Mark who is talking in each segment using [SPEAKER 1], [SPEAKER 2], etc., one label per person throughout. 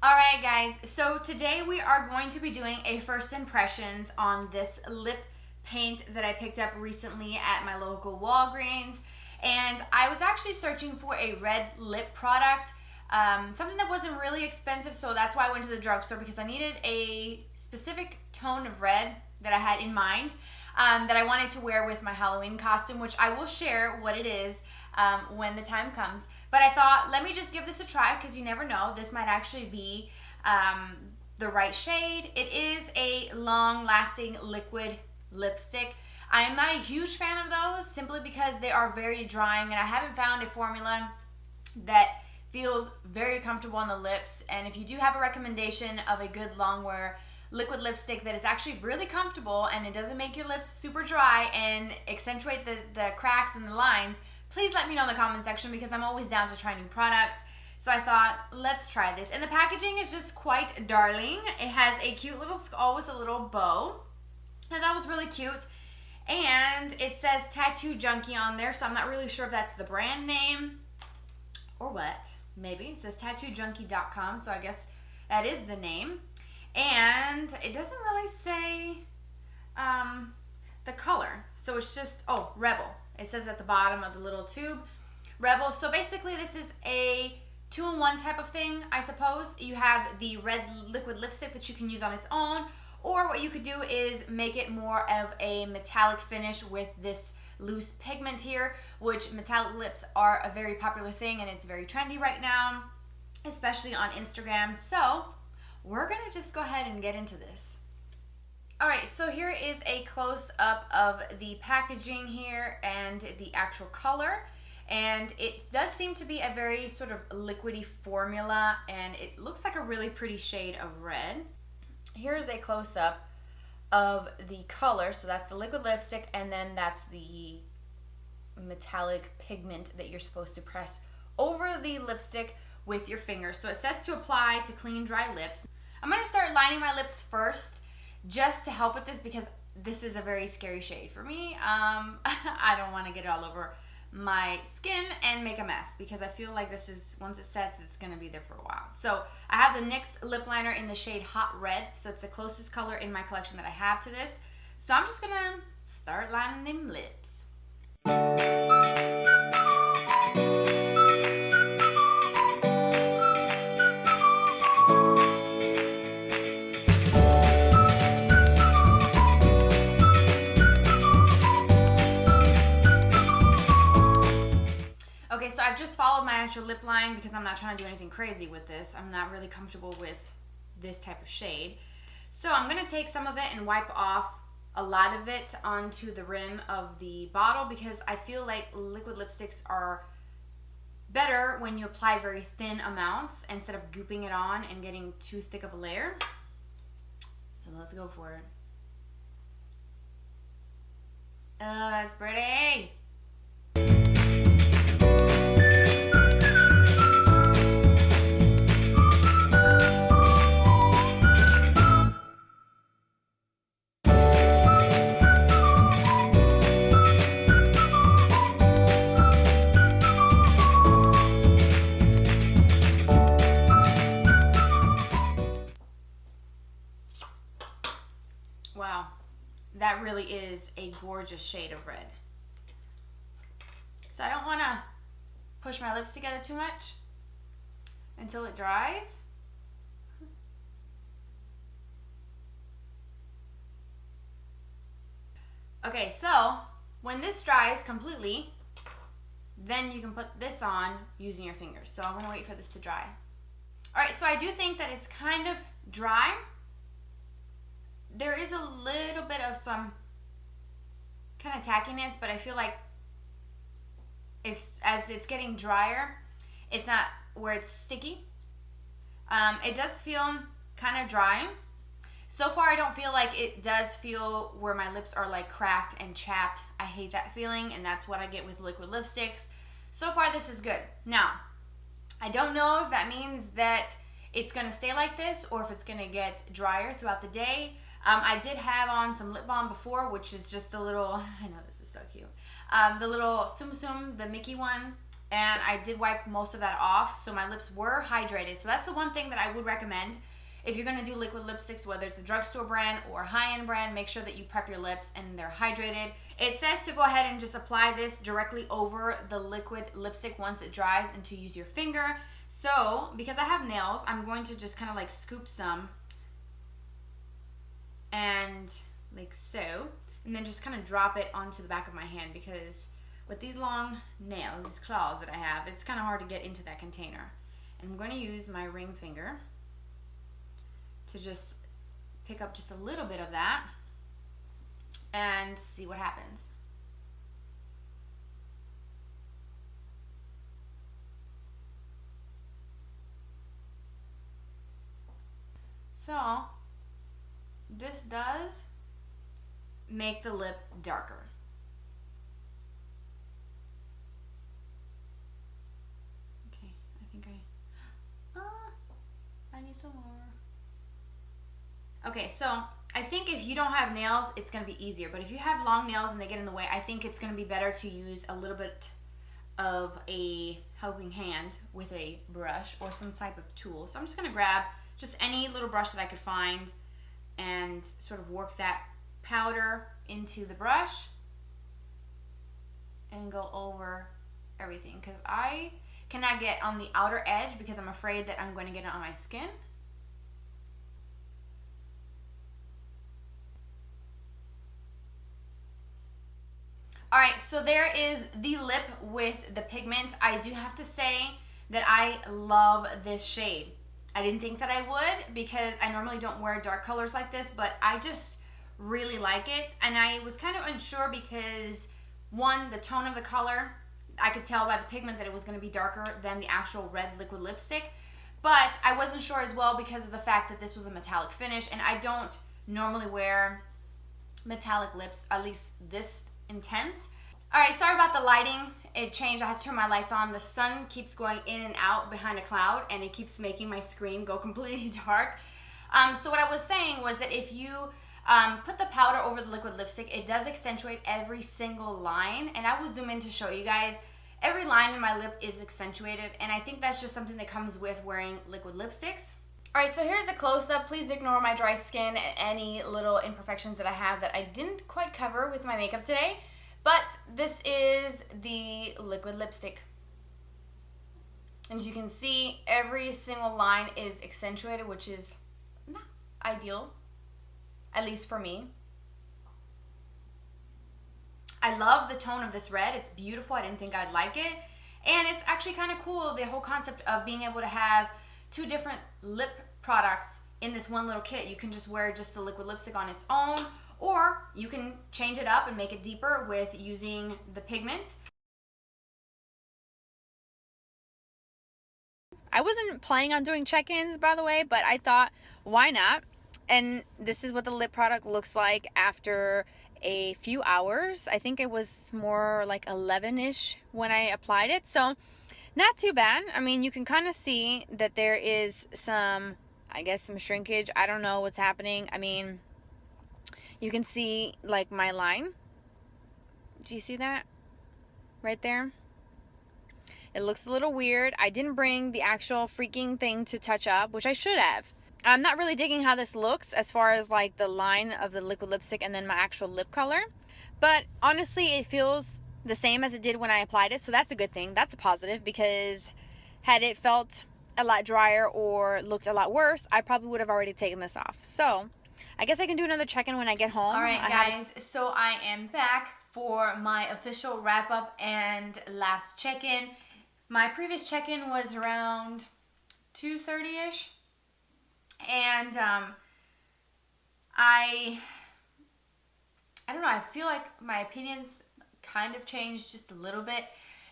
[SPEAKER 1] Alright guys, so today we are going to be doing a first impressions on this lip paint that I picked up recently at my local Walgreens. And I was actually searching for a red lip product, something that wasn't really expensive, so that's why I went to the drugstore, because I needed a specific tone of red that I had in mind, that I wanted to wear with my Halloween costume, which I will share what it is when the time comes. But I thought, let me just give this a try, because you never know, this might actually be the right shade. It is a long-lasting liquid lipstick. I am not a huge fan of those, simply because they are very drying, and I haven't found a formula that feels very comfortable on the lips. And if you do have a recommendation of a good long wear liquid lipstick that is actually really comfortable and it doesn't make your lips super dry and accentuate the cracks and the lines, please let me know in the comment section, because I'm always down to try new products. So I thought, let's try this. And the packaging is just quite darling. It has a cute little skull with a little bow. And that was really cute. And it says Tattoo Junkee on there, so I'm not really sure if that's the brand name or what. Maybe. It says tattoojunkie.com, so I guess that is the name. And it doesn't really say the color. So it's just, oh, Rebel. It says at the bottom of the little tube, Rebel. So basically this is a 2-in-1 type of thing, I suppose. You have the red liquid lipstick that you can use on its own, or what you could do is make it more of a metallic finish with this loose pigment here, which metallic lips are a very popular thing and it's very trendy right now, especially on Instagram. So we're gonna just go ahead and get into this. Alright, so here is a close-up of the packaging here and the actual color. And it does seem to be a very sort of liquidy formula, and it looks like a really pretty shade of red. Here's a close-up of the color. So that's the liquid lipstick, and then that's the metallic pigment that you're supposed to press over the lipstick with your fingers. So it says to apply to clean, dry lips. I'm going to start lining my lips first, just to help with this, because this is a very scary shade for me. I don't want to get it all over my skin and make a mess, because I feel like this is, once it sets, it's going to be there for a while. So I have the NYX Lip Liner in the shade Hot Red, so it's the closest color in my collection that I have to this. So I'm just going to start lining them lips. Okay, so I've just followed my actual lip line because I'm not trying to do anything crazy with this. I'm not really comfortable with this type of shade. So I'm going to take some of it and wipe off a lot of it onto the rim of the bottle, because I feel like liquid lipsticks are better when you apply very thin amounts instead of gooping it on and getting too thick of a layer. So let's go for it. Oh, that's pretty. Wow, that really is a gorgeous shade of red. So I don't want to push my lips together too much until it dries. Okay, so when this dries completely, then you can put this on using your fingers. So I'm going to wait for this to dry. Alright, so I do think that it's kind of dry. There is a little bit of some kind of tackiness, but I feel like as it's getting drier, it's not where it's sticky. It does feel kind of dry. So far, I don't feel like it does feel where my lips are like cracked and chapped. I hate that feeling, and that's what I get with liquid lipsticks. So far, this is good. Now, I don't know if that means that it's going to stay like this or if it's going to get drier throughout the day. I did have on some lip balm before, which is just the little, I know this is so cute, the little Tsum Tsum, the Mickey one. and I did wipe most of that off, so my lips were hydrated. So that's the one thing that I would recommend. If you're going to do liquid lipsticks, whether it's a drugstore brand or a high-end brand, make sure that you prep your lips and they're hydrated. It says to go ahead and just apply this directly over the liquid lipstick once it dries, and to use your finger. So, because I have nails, I'm going to just kind of like scoop some, and like so, and then just kind of drop it onto the back of my hand, because with these long nails, these claws that I have, it's kind of hard to get into that container. And I'm going to use my ring finger to just pick up just a little bit of that and see what happens. So this does make the lip darker. Okay, I think I need some more. Okay, so I think if you don't have nails, it's going to be easier. But if you have long nails and they get in the way, I think it's going to be better to use a little bit of a helping hand with a brush or some type of tool. So I'm just going to grab just any little brush that I could find and sort of work that powder into the brush and go over everything, because I cannot get on the outer edge because I'm afraid that I'm going to get it on my skin. Alright, so there is the lip with the pigment. I do have to say that I love this shade. I didn't think that I would, because I normally don't wear dark colors like this, but I just really like it. And I was kind of unsure because, one, the tone of the color, I could tell by the pigment that it was going to be darker than the actual red liquid lipstick. But I wasn't sure as well because of the fact that this was a metallic finish, and I don't normally wear metallic lips, at least this intense. Alright, sorry about the lighting. It changed. I had to turn my lights on. The sun keeps going in and out behind a cloud, and it keeps making my screen go completely dark. So what I was saying was that if you put the powder over the liquid lipstick, it does accentuate every single line, and I will zoom in to show you guys. Every line in my lip is accentuated, and I think that's just something that comes with wearing liquid lipsticks. Alright, so here's the close-up. Please ignore my dry skin and any little imperfections that I have that I didn't quite cover with my makeup today. But this is the liquid lipstick. And as you can see, every single line is accentuated, which is not ideal, at least for me. I love the tone of this red. It's beautiful. I didn't think I'd like it. And it's actually kind of cool, the whole concept of being able to have two different lip products in this one little kit. You can just wear just the liquid lipstick on its own, or you can change it up and make it deeper with using the pigment. I wasn't planning on doing check-ins, by the way, but I thought, why not? And this is what the lip product looks like after a few hours. I think it was more like 11-ish when I applied it, so not too bad. I mean, you can kind of see that there is some, I guess, some shrinkage. I don't know what's happening. I mean, you can see like my line. Do you see that right there? It looks a little weird. I didn't bring the actual freaking thing to touch up, which I should have. I'm not really digging how this looks as far as like the line of the liquid lipstick and then my actual lip color. But honestly, it feels the same as it did when I applied it. So that's a good thing. That's a positive, because had it felt a lot drier or looked a lot worse, I probably would have already taken this off. So I guess I can do another check-in when I get home. Alright guys, so I am back for my official wrap-up and last check-in. My previous check-in was around 2:30-ish. And I don't know, I feel like my opinions kind of changed just a little bit.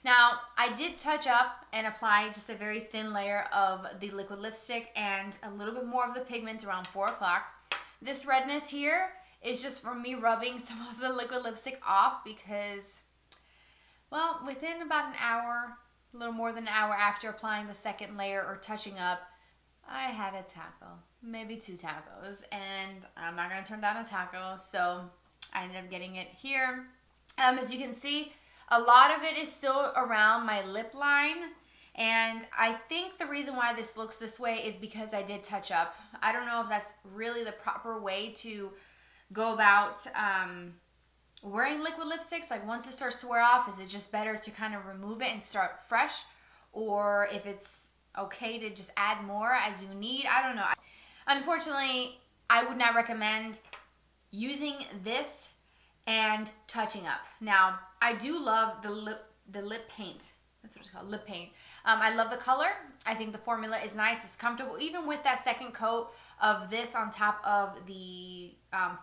[SPEAKER 1] Now, I did touch up and apply just a very thin layer of the liquid lipstick and a little bit more of the pigment around 4 o'clock. This redness here is just from me rubbing some of the liquid lipstick off because, well, within about an hour, a little more than an hour after applying the second layer or touching up, I had a taco, maybe 2 tacos, and I'm not going to turn down a taco, so I ended up getting it here. As you can see, A lot of it is still around my lip line. And I think the reason why this looks this way is because I did touch up. I don't know if that's really the proper way to go about wearing liquid lipsticks. Like once it starts to wear off, is it just better to kind of remove it and start fresh? Or if it's okay to just add more as you need, I don't know. Unfortunately, I would not recommend using this and touching up. Now, I do love the lip paint. That's what it's called, lip paint. I love the color. I think the formula is nice. It's comfortable. Even with that second coat of this on top of the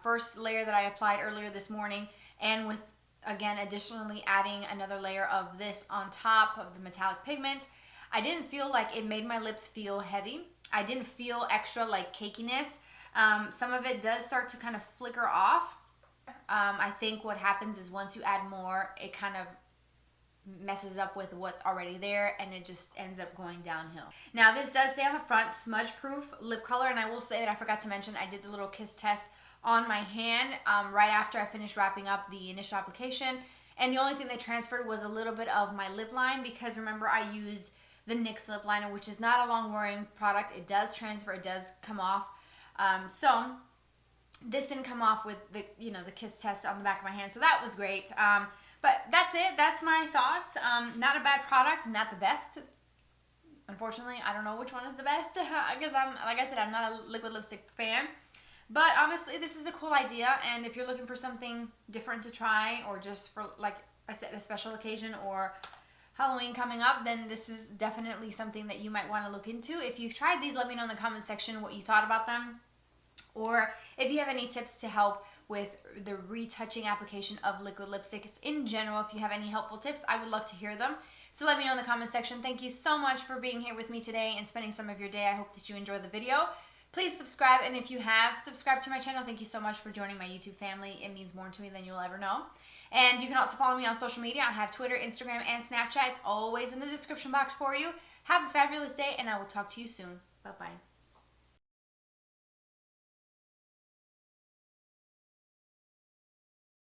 [SPEAKER 1] first layer that I applied earlier this morning, and with, again, additionally adding another layer of this on top of the metallic pigment, I didn't feel like it made my lips feel heavy. I didn't feel extra like cakiness. Some of it does start to kind of flicker off. I think what happens is once you add more, it kind of messes up with what's already there and it just ends up going downhill. Now this does say on the front, smudge proof lip color, and I will say that I forgot to mention I did the little kiss test on my hand right after I finished wrapping up the initial application, and the only thing that transferred was a little bit of my lip line, because remember I used the NYX Lip Liner, which is not a long wearing product. It does transfer, it does come off. So this didn't come off with the, the kiss test on the back of my hand, so that was great. But that's it. That's my thoughts. Not a bad product, not the best. Unfortunately, I don't know which one is the best because like I said, I'm not a liquid lipstick fan. But honestly, this is a cool idea, and if you're looking for something different to try, or just for, like I said, a special occasion or Halloween coming up, then this is definitely something that you might want to look into. If you've tried these, let me know in the comment section what you thought about them, or if you have any tips to help with the retouching application of liquid lipsticks in general. If you have any helpful tips, I would love to hear them. So let me know in the comment section. Thank you so much for being here with me today and spending some of your day. I hope that you enjoyed the video. Please subscribe, and if you have subscribed to my channel, thank you so much for joining my YouTube family. It means more to me than you'll ever know. And you can also follow me on social media. I have Twitter, Instagram, and Snapchat. It's always in the description box for you. Have a fabulous day, and I will talk to you soon. Bye-bye.